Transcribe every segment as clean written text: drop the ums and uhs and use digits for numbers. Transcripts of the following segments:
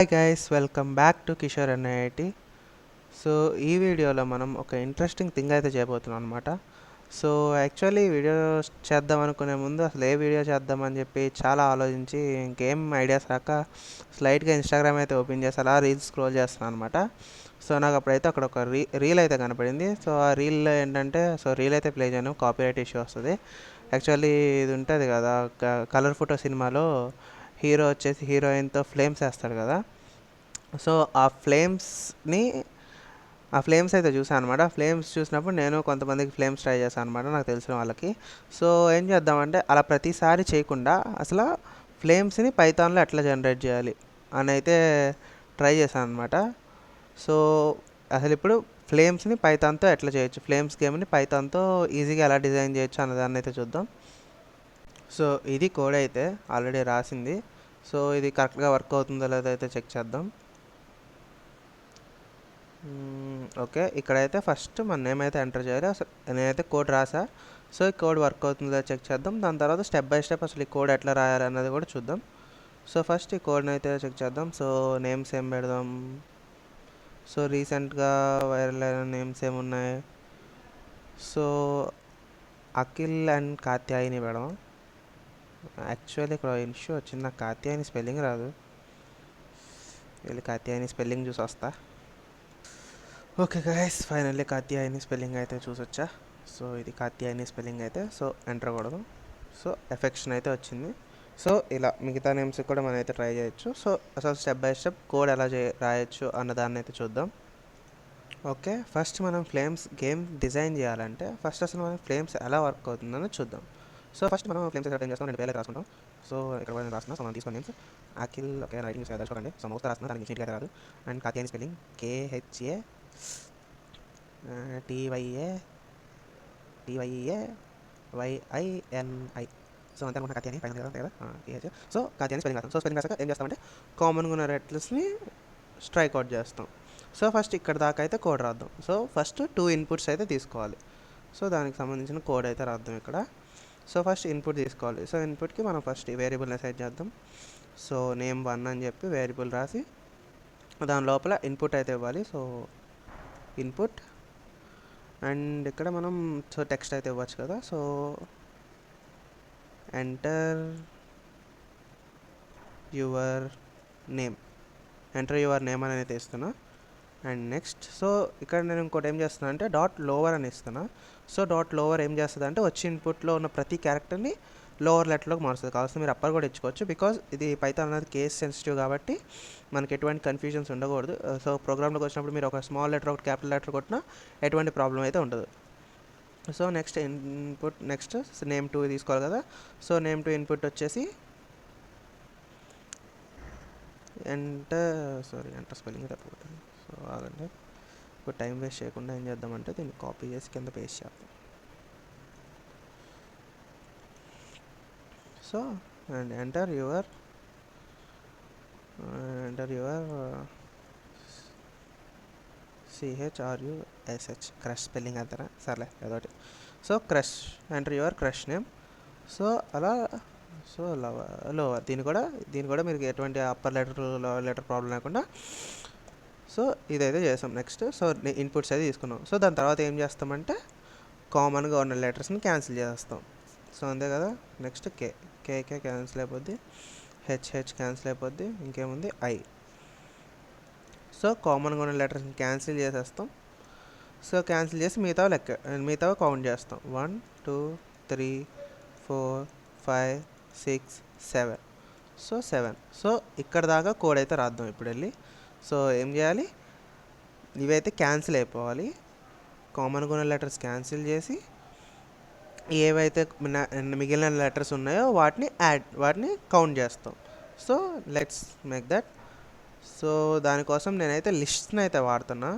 Hi guys, welcome back to Kishore NIIT. So ఈ వీడియోలో మనం ఒక ఇంట్రెస్టింగ్ థింగ్ అయితే చేయబోతున్నాం అనమాట. సో యాక్చువల్లీ వీడియో చేద్దాం అనుకునే ముందు అసలు ఏ వీడియో చేద్దామని చెప్పి చాలా ఆలోచించి ఇంకేం ఐడియాస్ రాక స్లైట్గా ఇన్స్టాగ్రామ్ అయితే ఓపెన్ చేసి అలా రీల్స్ స్క్రోల్ చేస్తున్నాను అనమాట. సో నాకు అప్పుడైతే అక్కడ ఒక రీల్ అయితే కనపడింది. సో ఆ రీల్లో ఏంటంటే రీల్ అయితే ప్లే చేయను, కాపీరైట్ ఇష్యూ వస్తుంది. యాక్చువల్లీ ఇది ఉంటుంది కదా, కలర్ ఫోటో సినిమాలో హీరో వచ్చేసి హీరోయిన్తో ఫ్లేమ్స్ వేస్తాడు కదా. సో ఆ ఫ్లేమ్స్ అయితే చూసాను అనమాట. ఫ్లేమ్స్ చూసినప్పుడు నేను కొంతమందికి ఫ్లేమ్స్ ట్రై చేశాను అనమాట, నాకు తెలిసిన వాళ్ళకి. సో ఏం చేద్దామంటే అలా ప్రతిసారి చేయకుండా అసలు ఫ్లేమ్స్ని పైథాన్లో ఎట్లా జనరేట్ చేయాలి అని అయితే ట్రై చేశాను అనమాట. సో అసలు ఇప్పుడు ఫ్లేమ్స్ని పైథాన్తో ఎట్లా చేయొచ్చు, ఫ్లేమ్స్ గేమ్ని పైథాన్తో ఈజీగా ఎలా డిజైన్ చేయొచ్చు అన్నదాన్ని అయితే చూద్దాం. సో ఇది కోడ్ అయితే ఆల్రెడీ రాసింది. సో ఇది కరెక్ట్గా వర్క్ అవుతుందో లేదో అయితే చెక్ చేద్దాం. ఓకే, ఇక్కడైతే ఫస్ట్ మన నేమ్ అయితే ఎంటర్ చేయాలి. అసలు నేనైతే కోడ్ రాసా. సో ఈ కోడ్ వర్క్ అవుతుందో చెక్ చేద్దాం. దాని తర్వాత స్టెప్ బై స్టెప్ అసలు ఈ కోడ్ ఎట్లా రాయాలి అన్నది కూడా చూద్దాం. సో ఫస్ట్ ఈ కోడ్ని అయితే చెక్ చేద్దాం. సో నేమ్స్ ఏం పెడదాం. సో రీసెంట్గా వైరల్ అయిన నేమ్స్ ఏమున్నాయి. సో అఖిల్ అండ్ కాత్యాయిని పెడదాం. యాక్చువల్లీ ఇక్కడ ఇష్యూ వచ్చింది, నాకు కాత్యాయిని స్పెల్లింగ్ రాదు. వెళ్ళి కాత్యాయిని స్పెల్లింగ్ చూసి వస్తా. Okay guys, finally Katyayani spelling అయితే చూసొచ్చా. సో ఇది కాత్యాయని స్పెల్లింగ్ అయితే. సో ఎంటర్ కొడదాం. సో ఎఫెక్షన్ అయితే వచ్చింది. సో ఇలా మిగతా నేమ్స్ కూడా మనం అయితే ట్రై చేయొచ్చు. సో అసలు స్టెప్ బై స్టెప్ కోడ్ ఎలా రాయొచ్చు అన్నదాన్ని అయితే చూద్దాం. ఓకే, ఫస్ట్ మనం ఫ్లేమ్స్ గేమ్ డిజైన్ చేయాలంటే ఫస్ట్ అసలు మనం ఫ్లేమ్స్ ఎలా వర్క్ అవుతుందని చూద్దాం. సో ఫస్ట్ మనం ఫ్లేమ్స్ ఎలా చేస్తాం, 2 పేర్లు అయితే రాసుకుంటాం. సో ఇక్కడ నేను రాస్తున్నా. సో మనం తీసుకున్న నేమ్స్ అఖిల్, ఓకే రైటింగ్ చూసుకోండి. సో మౌస్తో రాస్తున్నా, దానికి నీట్గా అయితే రాదు. And Katyayani spelling KHA TYA YINI. So అంతే అనుకుంటున్నా, కాత్యాయని పైన కదా TH. సో కాత్యాయని స్పెల్లింగ్ రాస్తాం. సో స్పెల్లింగ్ రాసాక ఏం చేస్తామంటే కామన్గా ఉన్న లెటర్స్ని స్ట్రైక్ అవుట్ చేస్తాం. సో ఫస్ట్ ఇక్కడ దాకా అయితే కోడ్ రాద్దాం. సో ఫస్ట్ 2 ఇన్పుట్స్ అయితే తీసుకోవాలి. సో దానికి సంబంధించిన కోడ్ అయితే రాద్దాం ఇక్కడ. సో ఫస్ట్ ఇన్పుట్ తీసుకోవాలి. సో ఇన్పుట్కి మనం ఫస్ట్ వేరియబుల్ని అసైన్ చేద్దాం. సో నేమ్ 1 అని చెప్పి వేరియబుల్ రాసి దాని లోపల ఇన్పుట్ అయితే ఇవ్వాలి. సో ఇన్పుట్ అండ్ ఇక్కడ మనం టెక్స్ట్ అయితే ఇవ్వచ్చు కదా. సో ఎంటర్ యువర్ నేమ్ అని అయితే ఇస్తున్నా. అండ్ నెక్స్ట్ సో ఇక్కడ నేను ఇంకోటి ఏం చేస్తున్నా అంటే డాట్ లోవర్ అని ఇస్తున్నా. సో డాట్ లోవర్ ఏం చేస్తుంది అంటే వచ్చి ఇన్పుట్లో ఉన్న ప్రతి క్యారెక్టర్ని లోవర్ లెటర్లోకి మారుస్తుంది. కావాల్సిన మీరు అప్పర్ కూడా ఇచ్చుకోవచ్చు, బికాజ్ ఇది పైథాన్ అనేది కేస్ సెన్సిటివ్ కాబట్టి మనకి ఎటువంటి కన్ఫ్యూజన్స్ ఉండకూడదు. సో ప్రోగ్రామ్లోకి వచ్చినప్పుడు మీరు ఒక స్మాల్ లెటర్ ఒక క్యాపిటల్ లెటర్ కొట్టినా ఎటువంటి ప్రాబ్లం అయితే ఉండదు. So next input next name 2 తీసుకోవాలి కదా. సో నేమ్ 2 ఇన్పుట్ వచ్చేసి ఎంటర్ స్పెల్లింగ్ తప్పిపోతుంది. సో ఆగండి, ఇప్పుడు టైం వేస్ట్ చేయకుండా ఏం చేద్దామంటే దీన్ని కాపీ చేసి కింద పేస్ట్ చేద్దాం. So and enter your CHRUSH crush spelling అంతేనా, సర్లే ఏదోటి. So crush, enter your crush name. So అలా సో లోవర్ దీన్ని కూడా మీరు ఎటువంటి అప్పర్ లోవర్ లెటర్ ప్రాబ్లం లేకుండా సో ఇదైతే చేస్తాం. నెక్స్ట్ సో ఇన్పుట్స్ అయితే తీసుకున్నాం. సో దాని తర్వాత ఏం చేస్తామంటే కామన్గా ఉన్న లెటర్స్ని క్యాన్సిల్ చేస్తాం. సో అంతే కదా. నెక్స్ట్ కేకే క్యాన్సిల్ అయిపోద్ది, హెచ్హెచ్ క్యాన్సిల్ అయిపోద్ది, ఇంకేముంది ఐ. సో కామన్గా ఉన్న లెటర్స్ని క్యాన్సిల్ చేసేస్తాం. సో క్యాన్సిల్ చేసి మిగతావి కౌంట్ చేస్తాం. 1 2 3 4 5 6 7. సో 7. సో ఇక్కడ దాకా కోడ్ అయితే రాద్దాం ఇప్పుడు వెళ్ళి. సో ఏం చేయాలి, ఇవైతే క్యాన్సిల్ అయిపోవాలి. కామన్గా ఉన్న లెటర్స్ క్యాన్సిల్ చేసి ఏవైతే మిగిలిన లెటర్స్ ఉన్నాయో వాటిని కౌంట్ చేస్తాం. So let's make that. So దానికోసం నేనైతే లిస్ట్ని అయితే వాడుతున్నా.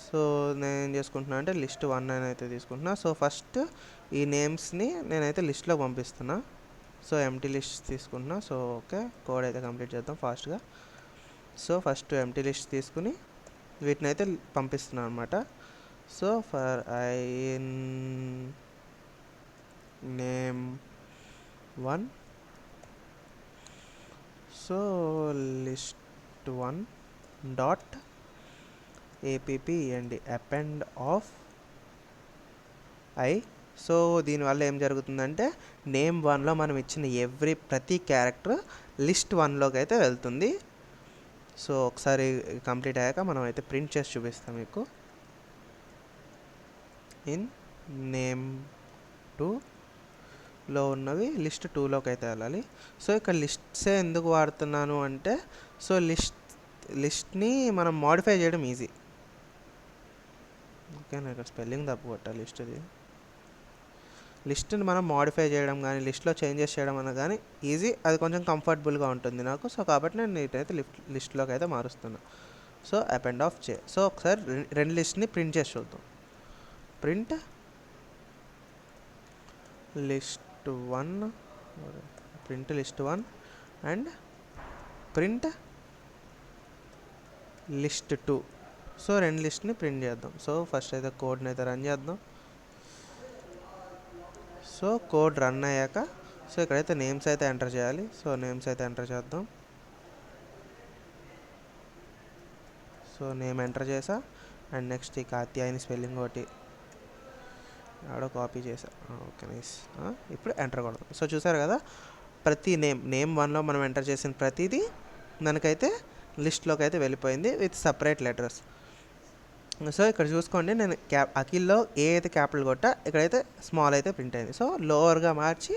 సో నేను ఏం చేసుకుంటున్నా అంటే లిస్ట్ 1 అని అయితే తీసుకుంటున్నా. సో ఫస్ట్ ఈ నేమ్స్ని నేనైతే లిస్ట్లో పంపిస్తున్నా. సో ఎంటీ లిస్ట్ తీసుకుంటున్నా. సో ఓకే, కోడ్ అయితే కంప్లీట్ చేద్దాం ఫాస్ట్గా. సో ఫస్ట్ ఎంటీ లిస్ట్ తీసుకుని వీటిని అయితే పంపిస్తున్నాను అనమాట. So for name 1. So list list1 dot append append of I. So దీనివల్ల ఏం జరుగుతుందంటే నేమ్ 1లో మనం ఇచ్చిన ప్రతి క్యారెక్టర్ లిస్ట్ 1లోకి అయితే వెళ్తుంది. సో ఒకసారి కంప్లీట్ అయ్యాక మనం అయితే ప్రింట్ చేసి చూపిస్తాం మీకు. ఇన్ నేమ్ 2లో ఉన్నవి లిస్ట్ 2లోకి అయితే వెళ్ళాలి. సో ఇక్కడ లిస్ట్సే ఎందుకు వాడుతున్నాను అంటే సో లిస్ట్ని మనం మోడిఫై చేయడం ఈజీ. ఓకేనా, ఇక్కడ స్పెల్లింగ్ తప్పు కొట్టాలి. లిస్ట్ని మనం మోడిఫై చేయడం కానీ లిస్ట్లో చేంజెస్ చేయడం అన్న కానీ ఈజీ, అది కొంచెం కంఫర్టబుల్గా ఉంటుంది నాకు. సో కాబట్టి నేను ఇటైతే లిస్ట్లోకి అయితే మారుస్తున్నాను. సో అపెండ్ ఆఫ్ చే. సో ఒకసారి రెండు లిస్ట్ని ప్రింట్ చేసి చూద్దాం. Print list 1 and print list 2. So రెండు లిస్ట్ని ప్రింట్ చేద్దాం. సో ఫస్ట్ అయితే కోడ్ని అయితే రన్ చేద్దాం. సో కోడ్ రన్ అయ్యాక సో ఇక్కడైతే నేమ్స్ అయితే ఎంటర్ చేయాలి. సో నేమ్స్ అయితే ఎంటర్ చేద్దాం. సో నేమ్ ఎంటర్ చేసా అండ్ నెక్స్ట్ ఈ కాత్యాయని స్పెల్లింగ్ ఒకటి ఆడో కాపీ చేసా. Okay nice. ఇప్పుడు ఎంటర్ కొడదాం. సో చూసారు కదా, ప్రతి నేమ్ 1లో మనం ఎంటర్ చేసిన ప్రతిదీ మనకైతే లిస్ట్లోకి అయితే వెళ్ళిపోయింది విత్ సపరేట్ లెటర్స్. సో ఇక్కడ చూసుకోండి, నేను అఖిల్లో ఏ అయితే క్యాపిటల్ కొట్టా ఇక్కడైతే స్మాల్ అయితే ప్రింట్ అయింది. సో లోవర్గా మార్చి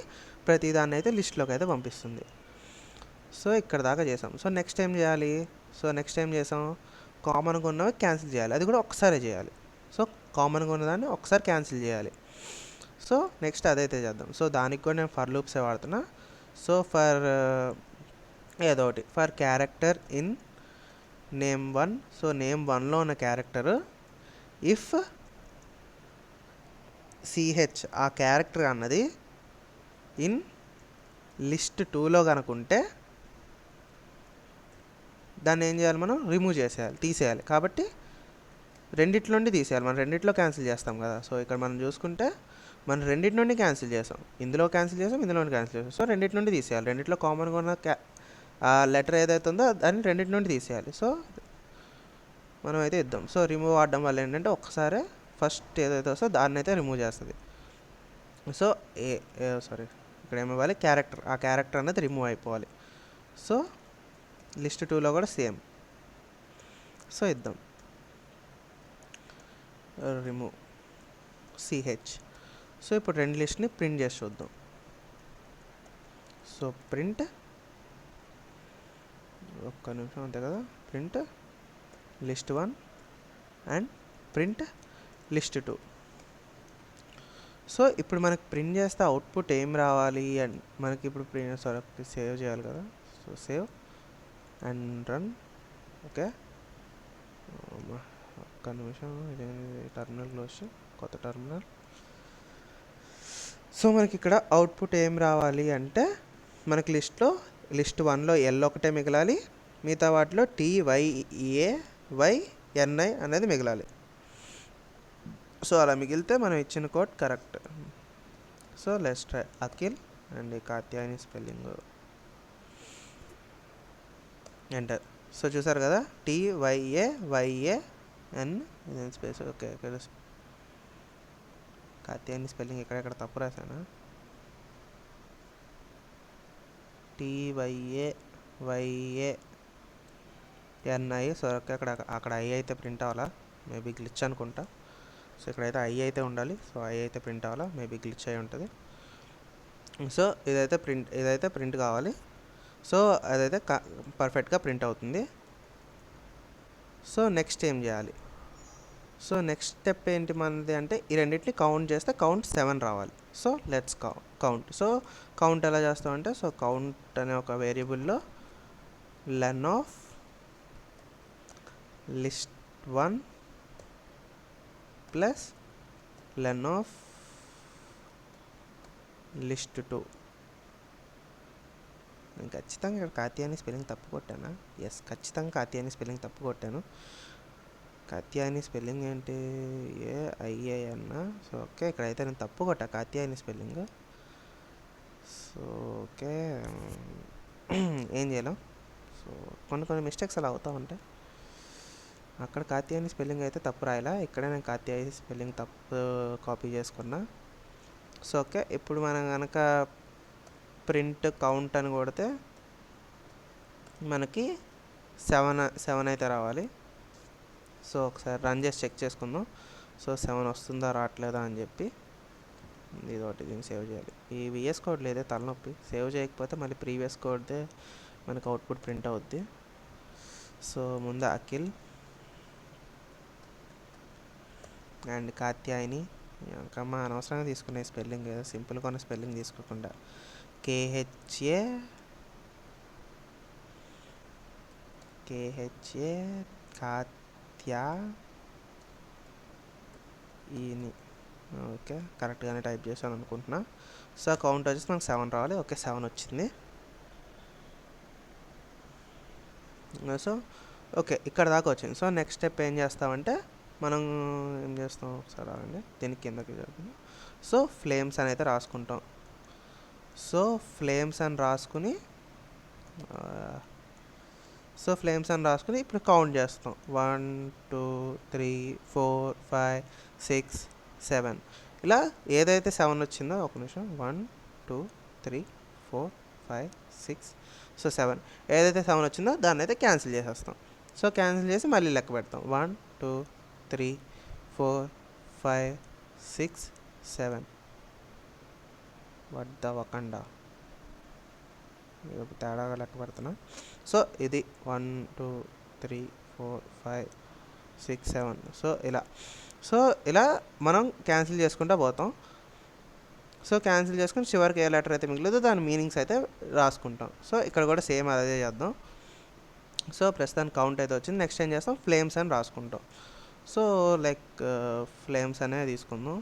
ప్రతి దాన్ని అయితే లిస్ట్లోకి అయితే పంపిస్తుంది. సో ఇక్కడ దాకా చేసాం. సో నెక్స్ట్ ఏం చేయాలి? సో నెక్స్ట్ ఏం చేసాం, కామన్గా ఉన్నవి క్యాన్సిల్ చేయాలి. అది కూడా ఒకసారి చేయాలి. సో కామన్గా ఉన్నదాన్ని ఒకసారి క్యాన్సిల్ చేయాలి. సో నెక్స్ట్ అదైతే చేద్దాం. సో దానికి కూడా నేను ఫర్ లూప్సే వాడుతున్నా. సో ఏదో ఒకటి for character in name 1. So name 1లో ఉన్న క్యారెక్టర్ ఇఫ్ సిహెచ్ ఆ క్యారెక్టర్ అన్నది ఇన్ లిస్ట్ 2లో కనుకుంటే దాన్ని ఏం చేయాలి, మనం రిమూవ్ చేసేయాలి, తీసేయాలి. కాబట్టి రెండిట్లో నుండి తీసేయాలి. మనం రెండిట్లో క్యాన్సిల్ చేస్తాం కదా. సో ఇక్కడ మనం చూసుకుంటే మనం రెండింటి నుండి క్యాన్సిల్ చేసాం, ఇందులో క్యాన్సిల్ చేసాం, ఇందులో క్యాన్సిల్ చేసాం. సో రెండింటి నుండి తీసేయాలి. రెండిట్లో కామన్గా ఉన్న లెటర్ ఏదైతే ఉందో దాన్ని రెండింటి నుండి తీసేయాలి. సో మనం అయితే ఇద్దాం. సో రిమూవ్ ఆడడం వల్ల ఏంటంటే ఒక్కసారి ఫస్ట్ ఏదైతే వస్తుందో దాన్ని అయితే రిమూవ్ చేస్తుంది. సో ఇక్కడ ఏమివ్వాలి, క్యారెక్టర్, ఆ క్యారెక్టర్ అనేది రిమూవ్ అయిపోవాలి. సో లిస్ట్ 2లో కూడా సేమ్. సో ఇద్దాం రిమూవ్ సిహెచ్. సో ఇప్పుడు రెండు లిస్ట్ని ప్రింట్ చేసి చూద్దాం. సో ప్రింట్, ఒక్క నిమిషం అంతే కదా, print list 1 and print list 2. So ఇప్పుడు మనకి ప్రింట్ చేస్తే అవుట్పుట్ ఏం రావాలి అండ్ మనకి ఇప్పుడు సేవ్ చేయాలి కదా. So save and run. Okay, ఒక్క నిమిషం, ఇదేంటి టర్మినల్ క్లోజ్, కొత్త టర్మినల్. సో మనకి ఇక్కడ అవుట్పుట్ ఏం రావాలి అంటే మనకి లిస్ట్ 1లో ఎల్ ఒకటే మిగలాలి, మిగతా వాటిలో TYAYNI అనేది మిగలాలి. సో అలా మిగిలితే మనం ఇచ్చిన code correct. So let's try Akhil and Katyayani spelling enter. So చూసారు కదా, TYAYAN space. Okay, Katyayani spelling ఎక్కడెక్కడ తప్పు రాశానా, TYAYANI. సో ఓకే, అక్కడ ఐ అయితే ప్రింట్ అవ్వాలా, మేబీ గ్లిచ్ అనుకుంటా. సో ఇక్కడైతే ఐ అయితే ఉండాలి. సో ఐ అయితే ప్రింట్ అవ్వాలా, మేబీ గ్లిచ్ అయి ఉంటుంది. సో ఇదైతే ప్రింట్ కావాలి. సో అదైతే పర్ఫెక్ట్గా ప్రింట్ అవుతుంది. సో నెక్స్ట్ ఏం చేయాలి, సో నెక్స్ట్ స్టెప్ ఏంటి మనది అంటే ఈ రెండింటిని కౌంట్ చేస్తే కౌంట్ 7 రావాలి. So let's count. So count ఎలా చేస్తామంటే, సో కౌంట్ అనే ఒక వేరియబుల్లో len of list 1 plus len of list 2. నేను ఖచ్చితంగా ఇక్కడ కాత్యాయని స్పెల్లింగ్ తప్పు కొట్టానా? ఎస్, ఖచ్చితంగా కాత్యాయని స్పెల్లింగ్ తప్పు కొట్టాను. కాత్యాయని స్పెల్లింగ్ ఏంటి, AIAN. సో ఓకే, ఇక్కడైతే నేను తప్పు కొట్టా కాత్యాయని స్పెల్లింగ్. సో ఓకే, ఏం చేయలేం. సో కొన్ని మిస్టేక్స్ అలా అవుతూ ఉంటాయి. అక్కడ కాత్యాయని స్పెల్లింగ్ అయితే తప్పు రాయలా, ఇక్కడే నేను కాత్యాయి స్పెల్లింగ్ తప్పు కాపీ చేసుకున్నా. సో ఓకే, ఇప్పుడు మనం కనుక ప్రింట్ కౌంట్ అని కొడితే మనకి 7 అయితే రావాలి. సో ఒకసారి రన్ చేసి చెక్ చేసుకుందాం. సో 7 వస్తుందా రావట్లేదా అని చెప్పి. ఇది ఒకటి, దీన్ని సేవ్ చేయాలి. ఈ విఎస్ కోడ్ లేదే తలనొప్పి, సేవ్ చేయకపోతే మళ్ళీ ప్రీవియస్ కోడ్దే మనకు అవుట్పుట్ ప్రింట్ అవుద్ది. సో ముందు అఖిల్ అండ్ కాత్యాయని, ఇంకమ్మా అనవసరంగా తీసుకునే స్పెల్లింగ్, సింపుల్గా ఉన్న స్పెల్లింగ్ తీసుకోకుండా కేహెచ్ఏ కాత్యా ఈని. ఓకే, కరెక్ట్గానే టైప్ చేశాను అనుకుంటున్నా. సో కౌంట్ వచ్చేసి మనకు 7 రావాలి. ఓకే 7 వచ్చింది. సో ఓకే, ఇక్కడ దాకా వచ్చింది. సో నెక్స్ట్ స్టెప్ ఏం చేస్తామంటే మనం ఏం చేస్తాం ఒకసారి రావండి, దీనికి కిందకి జరుగుతుంది. సో ఫ్లేమ్స్ అని అయితే రాసుకుంటాం. సో ఫ్లేమ్స్ అని రాసుకుని ఇప్పుడు కౌంట్ చేస్తాం. 1 2 3 4 5 6 7 ఇలా ఏదైతే 7 వచ్చిందో, ఒక నిమిషం, 1 2 3 4 5 6 సో 7 ఏదైతే 7 వచ్చిందో దాన్ని అయితే క్యాన్సిల్ చేసేస్తాం. సో క్యాన్సిల్ చేసి మళ్ళీ లెక్క పెడతాం. 1 2 3 4 5 6 7 వద్ద వకండా తేడాగా లెక్క పెడుతున్నా. సో ఇది 1 2 3 4 5 6 7 సో ఇలా మనం క్యాన్సిల్ చేసుకుంటూ పోతాం. సో క్యాన్సిల్ చేసుకుని చివరికి ఏ లెటర్ అయితే మిగిలిదో దాని మీనింగ్స్ అయితే రాసుకుంటాం. సో ఇక్కడ కూడా సేమ్ అదే చేద్దాం. సో ప్రస్తుతానికి కౌంట్ అయితే వచ్చింది. నెక్స్ట్ ఏం చేస్తాం, ఫ్లేమ్స్ అని రాసుకుంటాం. సో లైక్ ఫ్లేమ్స్ అనేది తీసుకుందాం.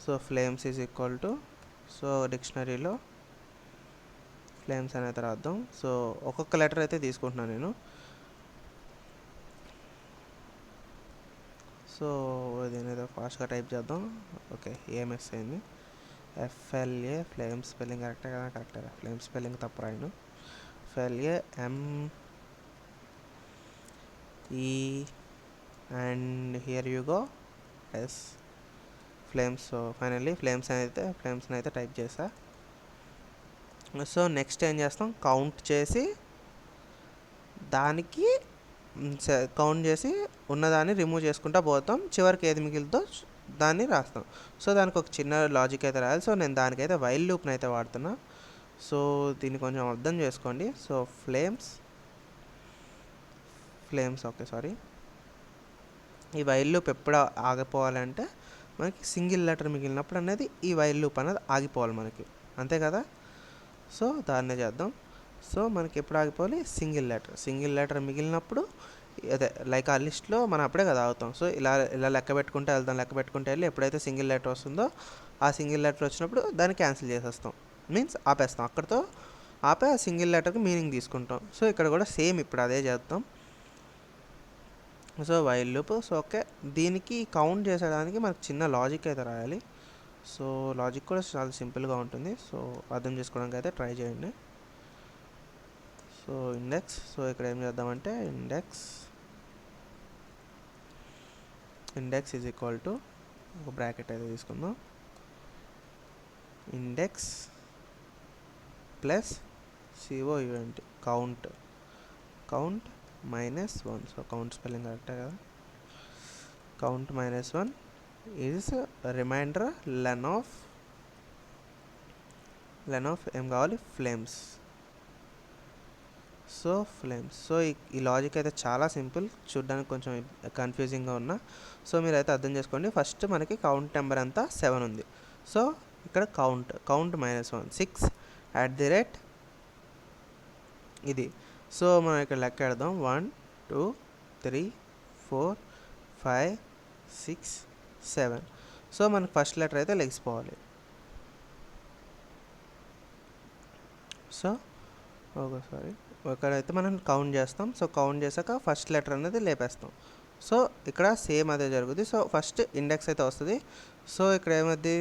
So flames is equal to, so డిక్షనరీలో ఫ్లేమ్స్ అనేది రాద్దాం. సో ఒక్కొక్క లెటర్ అయితే తీసుకుంటున్నాను నేను. సో దీని ఏదో ఫాస్ట్గా టైప్ చేద్దాం. ఓకే, ఏఎంఎస్ అయింది. ఎఫ్ఎల్ఏ ఫ్లేమ్ స్పెల్లింగ్ కరెక్టే కదా? కరెక్టే. ఫ్లేమ్ స్పెల్లింగ్ తప్పు రాయను. FLA ME and here you go S flames. So finally ఫ్లేమ్స్ని అయితే టైప్ చేసా. సో నెక్స్ట్ ఏం చేస్తాం, కౌంట్ చేసి దానికి కౌంట్ చేసి ఉన్నదాన్ని రిమూవ్ చేసుకుంటూ పోతాం. చివరికి ఏది మిగిలితో దాన్ని రాస్తాం. సో దానికి ఒక చిన్న లాజిక్ అయితే రాయాలి. సో నేను దానికైతే వైల్ లూప్ని అయితే వాడుతున్నా. సో దీన్ని కొంచెం అర్థం చేసుకోండి. సో ఫ్లేమ్స్ ఓకే సారీ, ఈ వైల్ లూప్ ఎప్పుడు ఆగిపోవాలంటే మనకి సింగిల్ లెటర్ మిగిలినప్పుడు అనేది ఈ వైల్ లూప్ అనేది ఆగిపోవాలి మనకి, అంతే కదా? సో దాన్నే చేద్దాం. సో మనకి ఎప్పుడు ఆగిపోవాలి, సింగిల్ లెటర్ మిగిలినప్పుడు, అదే లైక్ ఆ లిస్ట్లో మనం అప్పుడే కదా ఆగుతాం. సో ఇలా లెక్క పెట్టుకుంటే వెళ్ళి ఎప్పుడైతే సింగిల్ లెటర్ వస్తుందో ఆ సింగిల్ లెటర్ వచ్చినప్పుడు దాన్ని క్యాన్సిల్ చేసేస్తాం, మీన్స్ ఆపేస్తాం. అక్కడితో ఆపే ఆ సింగిల్ లెటర్కి మీనింగ్ తీసుకుంటాం. సో ఇక్కడ కూడా సేమ్ ఇప్పుడు అదే చేద్దాం. So while loop. So okay, దీనికి కౌంట్ చేసేదానికి మనకు చిన్న లాజిక్ అయితే రాయాలి. సో లాజిక్ కూడా చాలా సింపుల్గా ఉంటుంది. సో అర్థం చేసుకోవడానికి అయితే ట్రై చేయండి. So index. సో ఇక్కడ ఏం చేద్దామంటే ఇండెక్స్ ఈజ్ ఈక్వల్ టు, ఒక బ్రాకెట్ అయితే తీసుకుందాం, index plus COUNT count -1. So count spelling కరెక్టే కదా? కౌంట్ -1 ఈజ్ రిమైండర్ లెన్ ఆఫ్ ఏం కావాలి, ఫ్లేమ్స్. So flames. సో ఈ లాజిక్ అయితే చాలా సింపుల్, చూడ్డానికి కొంచెం కన్ఫ్యూజింగ్గా ఉన్నా. సో మీరైతే అర్థం చేసుకోండి. ఫస్ట్ మనకి కౌంట్ నెంబర్ అంతా 7 ఉంది. సో ఇక్కడ కౌంట్ -1 6 @ ఇది. సో మనం ఇక్కడ లెక్క పెడదాం. 1 2 3 4 5 6 7. సో మనకి ఫస్ట్ లెటర్ అయితే లెగిసిపోవాలి. సో సారీ, ఇక్కడైతే మనం కౌంట్ చేస్తాం. సో కౌంట్ చేశాక ఫస్ట్ లెటర్ అనేది లేపేస్తాం. సో ఇక్కడ సేమ్ అదే జరుగుతుంది. సో ఫస్ట్ ఇండెక్స్ అయితే వస్తుంది. సో ఇక్కడ ఏమవుతుంది,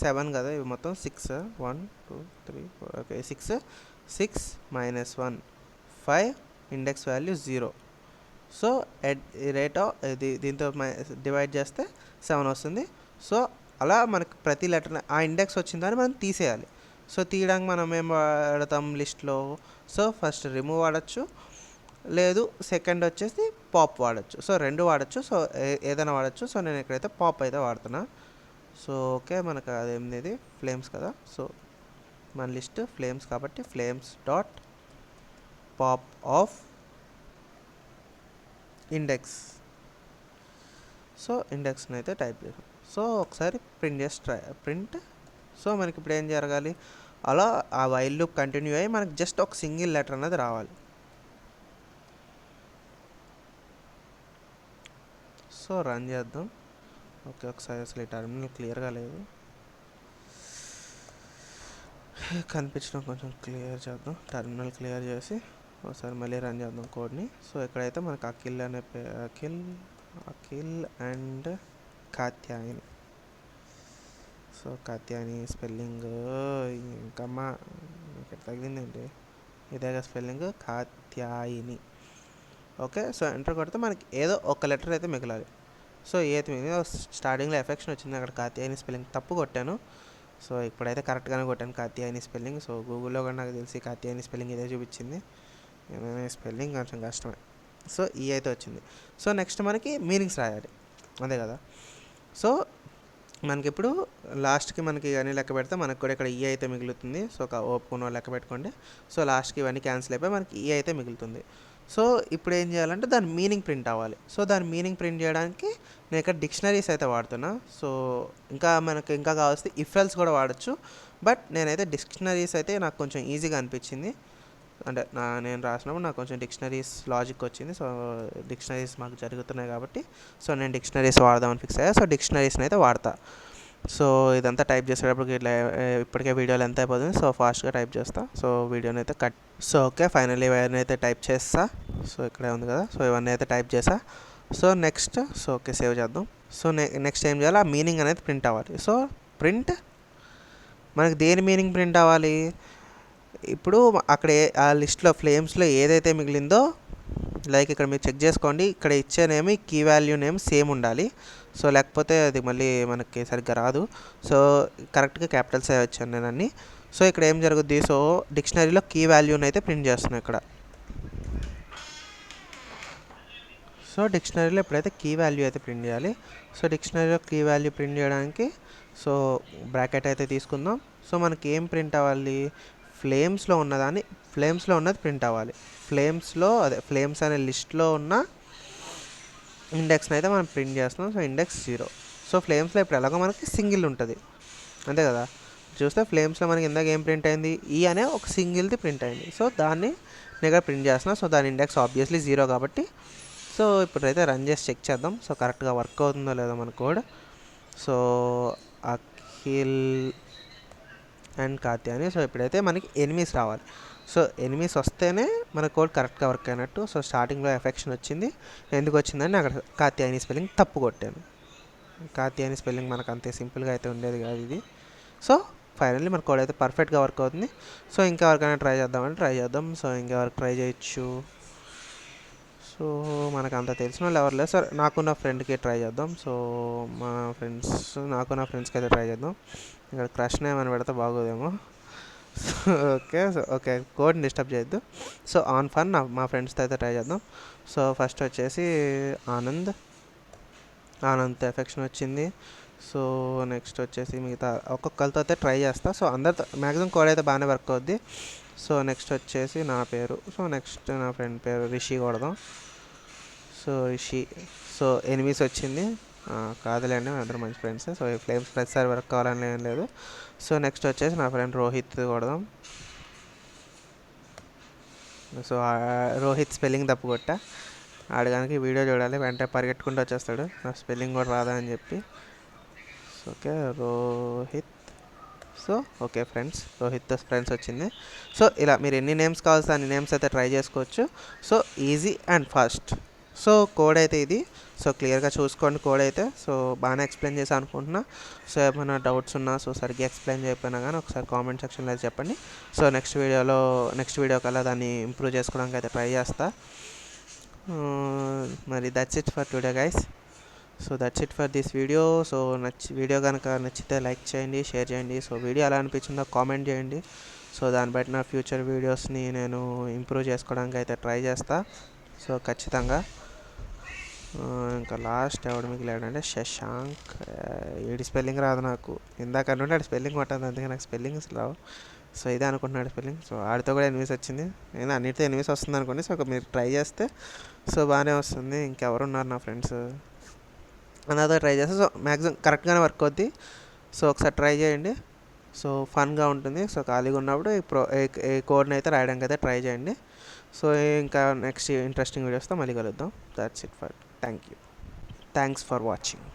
7 కదా, ఇవి మొత్తం 6 1 2 3 4 okay 6 -1 5 index value 0. So rate of దీంతో డివైడ్ చేస్తే 7 వస్తుంది. సో అలా మనకు ప్రతి లెటర్ ఆ ఇండెక్స్ వచ్చిందని మనం తీసేయాలి. సో తీయడానికి మనం ఏం వాడతాం లిస్ట్లో? సో ఫస్ట్ రిమూవ్ వాడచ్చు, లేదు సెకండ్ వచ్చేసి పాప్ వాడచ్చు. సో రెండు వాడచ్చు. సో ఏదైనా వాడచ్చు. సో నేను ఇక్కడైతే పాప్ అయితే వాడుతున్నా. సో ఓకే, మనకు అదేంది ఇది ఫ్లేమ్స్ కదా. సో మన లిస్ట్ ఫ్లేమ్స్ కాబట్టి flames dot pop of index. So ఇండెక్స్ని అయితే టైప్ చేసాం. సో ఒకసారి ప్రింట్ చేసి ప్రింట్. సో మనకి ఇప్పుడు ఏం జరగాలి? అలా ఆ వైల్ లూప్ కంటిన్యూ అయ్యి మనకి జస్ట్ ఒక సింగిల్ లెటర్ అనేది రావాలి. సో రన్ చేద్దాం. ఓకే, ఒకసారి అసలు ఈ టర్మినల్ క్లియర్గా లేదు, కనిపించడం కొంచెం క్లియర్ చేద్దాం. టర్మినల్ క్లియర్ చేసి ఒకసారి మళ్ళీ రన్ చేద్దాం కోడ్ని. సో ఇక్కడైతే మనకు అఖిల్ అనే Akhil and Katyayani. So Katyayani spelling ఇంకమ్మా ఇక్కడ తగిలిందండి, ఇదేగా spelling Katyayani. Okay, so enter కొడితే మనకి ఏదో ఒక లెటర్ అయితే మిగలాలి. సో ఏది మిగిలిందో స్టార్టింగ్లో ఎఫెక్షన్ వచ్చింది, అక్కడ కాత్యాయని స్పెల్లింగ్ తప్పు కొట్టాను. సో ఇప్పుడైతే కరెక్ట్గానే కొట్టాను కాత్యాయని స్పెల్లింగ్. సో గూగుల్లో కూడా నాకు తెలిసి కాత్యాయని స్పెల్లింగ్ ఇదే చూపించింది. స్పెల్లింగ్ కొంచెం కష్టమే. సో ఈ అయితే వచ్చింది. సో నెక్స్ట్ మనకి మీనింగ్స్ రాయాలి, అదే కదా. సో మనకి ఇప్పుడు లాస్ట్కి మనకి ఇవన్నీ లెక్క పెడితే మనకు కూడా ఇక్కడ ఈ అయితే మిగులుతుంది. సో ఒక ఓపెన్ లెక్క పెట్టుకోండి. సో లాస్ట్కి ఇవన్నీ క్యాన్సిల్ అయిపోయి మనకి ఈ అయితే మిగులుతుంది. సో ఇప్పుడు ఏం చేయాలంటే దాని మీనింగ్ ప్రింట్ అవ్వాలి. సో దాని మీనింగ్ ప్రింట్ చేయడానికి నేను ఇక్కడ డిక్షనరీస్ అయితే వాడుతున్నా. సో మనకి ఇంకా కావాల్సి ఇఫ్ ఎల్స్ కూడా వాడచ్చు. బట్ నేనైతే డిక్షనరీస్ అయితే నాకు కొంచెం ఈజీగా అనిపించింది. అంటే నేను రాసినప్పుడు నాకు కొంచెం డిక్షనరీస్ లాజిక్ వచ్చింది. సో డిక్షనరీస్ మాకు జరుగుతున్నాయి కాబట్టి సో నేను డిక్షనరీస్ వాడదామని ఫిక్స్ అయ్యా. సో డిక్షనరీస్ని అయితే వాడతా. సో ఇదంతా టైప్ చేసేటప్పటికి ఇట్లా ఇప్పటికే వీడియోలు ఎంత అయిపోతుంది. సో ఫాస్ట్గా టైప్ చేస్తా. సో వీడియోని అయితే కట్. సో ఓకే, ఫైనల్లీ ఇవన్నీ అయితే టైప్ చేస్తా. సో ఇక్కడే ఉంది కదా. సో ఇవన్నీ అయితే టైప్ చేసా. So next so okay save చేద్దాం. సో నెక్స్ట్ ఏం చేయాలి? ఆ మీనింగ్ అనేది ప్రింట్ అవ్వాలి. సో ప్రింట్ మనకి దేని మీనింగ్ ప్రింట్ అవ్వాలి? ఇప్పుడు అక్కడ ఆ లిస్ట్లో ఫ్లేమ్స్లో ఏదైతే మిగిలిందో, లైక్ ఇక్కడ మీరు చెక్ చేసుకోండి, ఇక్కడ ఇచ్చే name key value name same ఉండాలి. సో లేకపోతే అది మళ్ళీ మనకి సరిగ్గా రాదు. సో కరెక్ట్గా క్యాపిటల్స్ అయ్యి వచ్చాను నేను అన్నీ. సో ఇక్కడ ఏం జరుగుద్ది? సో డిక్షనరీలో కీ వాల్యూని అయితే ప్రింట్ చేస్తున్నాను ఇక్కడ. సో డిక్షనరీలో ఎప్పుడైతే కీ వాల్యూ అయితే ప్రింట్ చేయాలి. సో డిక్షనరీలో కీ వాల్యూ ప్రింట్ చేయడానికి సో బ్రాకెట్ అయితే తీసుకుందాం. సో మనకి ఏం ప్రింట్ అవ్వాలి? ఫ్లేమ్స్లో ఉన్నదాన్ని ఫ్లేమ్స్లో ఉన్నది ప్రింట్ అవ్వాలి. ఫ్లేమ్స్ అనే లిస్ట్లో ఉన్న ఇండెక్స్ని అయితే మనం ప్రింట్ చేస్తున్నాం. So index 0. సో ఫ్లేమ్స్లో ఇప్పుడు ఎలాగో మనకి సింగిల్ ఉంటుంది, అంతే కదా. చూస్తే ఫ్లేమ్స్లో మనకి ఇందాక ఏం ప్రింట్ అయింది? ఈ అనే ఒక సింగిల్ది ప్రింట్ అయింది. సో దాన్ని నేను ప్రింట్ చేస్తున్నా. సో దాని ఇండెక్స్ ఆబ్వియస్లీ 0 కాబట్టి సో ఇప్పుడైతే రన్ చేసి చెక్ చేద్దాం. సో కరెక్ట్గా వర్క్ అవుతుందో లేదో మన code. So Akhil and Katyani. So ఇప్పుడైతే మనకి ఎనిమీస్ రావాలి. సో ఎనిమీస్ వస్తేనే మన కోడ్ కరెక్ట్గా వర్క్ అయినట్టు. సో స్టార్టింగ్లో ఎఫెక్షన్ వచ్చింది, ఎందుకు వచ్చిందని అక్కడ కాత్యాని స్పెల్లింగ్ తప్పు కొట్టాను. కాత్యాని స్పెల్లింగ్ మనకు అంతే సింపుల్గా అయితే ఉండేది కాదు ఇది. సో ఫైనల్లీ మన కోడ్ అయితే పర్ఫెక్ట్గా వర్క్ అవుతుంది. సో ఇంకా ఎవరికైనా ట్రై చేద్దాం. సో ఇంకెవరికి ట్రై చేయొచ్చు? సో మనకు అంత తెలిసిన వాళ్ళు ఎవరు లేదు. సో నాకున్న ఫ్రెండ్కి ట్రై చేద్దాం. సో నాకున్న ఫ్రెండ్స్కి అయితే ట్రై చేద్దాం. ఇక్కడ క్రష్ నేమ్ అని పెడితే బాగోదేమో. ఓకే కోడ్ని డిస్టర్బ్ చేయొద్దు. సో ఆన్ ఫన్ మా ఫ్రెండ్స్తో అయితే ట్రై చేద్దాం. సో ఫస్ట్ వచ్చేసి ఆనంద్ ఎఫెక్షన్ వచ్చింది. సో నెక్స్ట్ వచ్చేసి మిగతా ఒక్కొక్కరితో అయితే ట్రై చేస్తా. సో అందరితో మ్యాక్సిమం కోడ్ అయితే బాగానే వర్క్ అవుద్ది. సో నెక్స్ట్ వచ్చేసి నా పేరు. సో నెక్స్ట్ నా ఫ్రెండ్ పేరు రిషి కొడదాం. సో రిషి. సో ఎనిమీస్ వచ్చింది, కాదులేండి అందరూ మంచి ఫ్రెండ్స్. సో ఈ ఫ్లేమ్స్ ప్రతిసారి వర్క్ కావాలని ఏం లేదు. సో నెక్స్ట్ వచ్చేసి నా ఫ్రెండ్ రోహిత్ కొడదాం. సో రోహిత్ స్పెల్లింగ్ తప్పు కొట్టా. ఆడడానికి వీడియో చూడాలి, వెంటనే పరిగెట్టుకుంటూ వచ్చేస్తాడు నా స్పెల్లింగ్ కూడా రాదా అని చెప్పి. So okay Rohit. So okay Rohit friends వచ్చింది. సో ఇలా మీరు ఎన్ని నేమ్స్ కావాల్సి అన్ని నేమ్స్ అయితే ట్రై చేసుకోవచ్చు. So easy and fast. So code అయితే ఇది. సో క్లియర్గా చూసుకోండి కోడ్ అయితే. సో బాగానే ఎక్స్ప్లెయిన్ చేసి అనుకుంటున్నా. సో ఏమైనా డౌట్స్ ఉన్నా, సో సరిగ్గా ఎక్స్ప్లెయిన్ చేయకపోయినా కానీ ఒకసారి కామెంట్ సెక్షన్లో అయితే చెప్పండి. సో నెక్స్ట్ వీడియో కల్లా దాన్ని ఇంప్రూవ్ చేసుకోవడానికి అయితే ట్రై చేస్తా. మరి that's it for today guys. So that's it for this video. So video కనుక నచ్చితే లైక్ చేయండి, షేర్ చేయండి. సో వీడియో ఎలా అనిపించిందో కామెంట్ చేయండి. సో దాన్ని బట్టి నా ఫ్యూచర్ వీడియోస్ని నేను ఇంప్రూవ్ చేసుకోవడానికి అయితే ట్రై చేస్తా. సో ఖచ్చితంగా. ఇంకా లాస్ట్ ఎవడు మిగిలాడంటే శశాంక్. ఏడి స్పెల్లింగ్ రాదు నాకు. ఇందాక అంటే ఆడు స్పెల్లింగ్ కొట్టదు, అందుకే నాకు స్పెల్లింగ్స్ రావు. సో ఇదే అనుకుంటున్నాడు స్పెల్లింగ్. సో ఆడితో కూడా ఎనిమిస్ వచ్చింది. నేను అన్నిటితో ఎనిమిస్ వస్తుంది అనుకోండి. సో మీరు ట్రై చేస్తే సో బాగానే వస్తుంది. ఇంకెవరు ఉన్నారు నా ఫ్రెండ్స్, అందరితో ట్రై చేస్తే సో మ్యాక్సిమం కరెక్ట్గానే వర్క్ అవుద్ది. సో ఒకసారి ట్రై చేయండి. సో ఫన్గా ఉంటుంది. సో ఖాళీగా ఉన్నప్పుడు ఈ కోడ్ని అయితే రాయడానికి అయితే ట్రై చేయండి. సో ఇంకా నెక్స్ట్ ఇంట్రెస్టింగ్ వీడియోస్తో మళ్ళీ కలుద్దాం. That's it for thank you. Thanks for watching.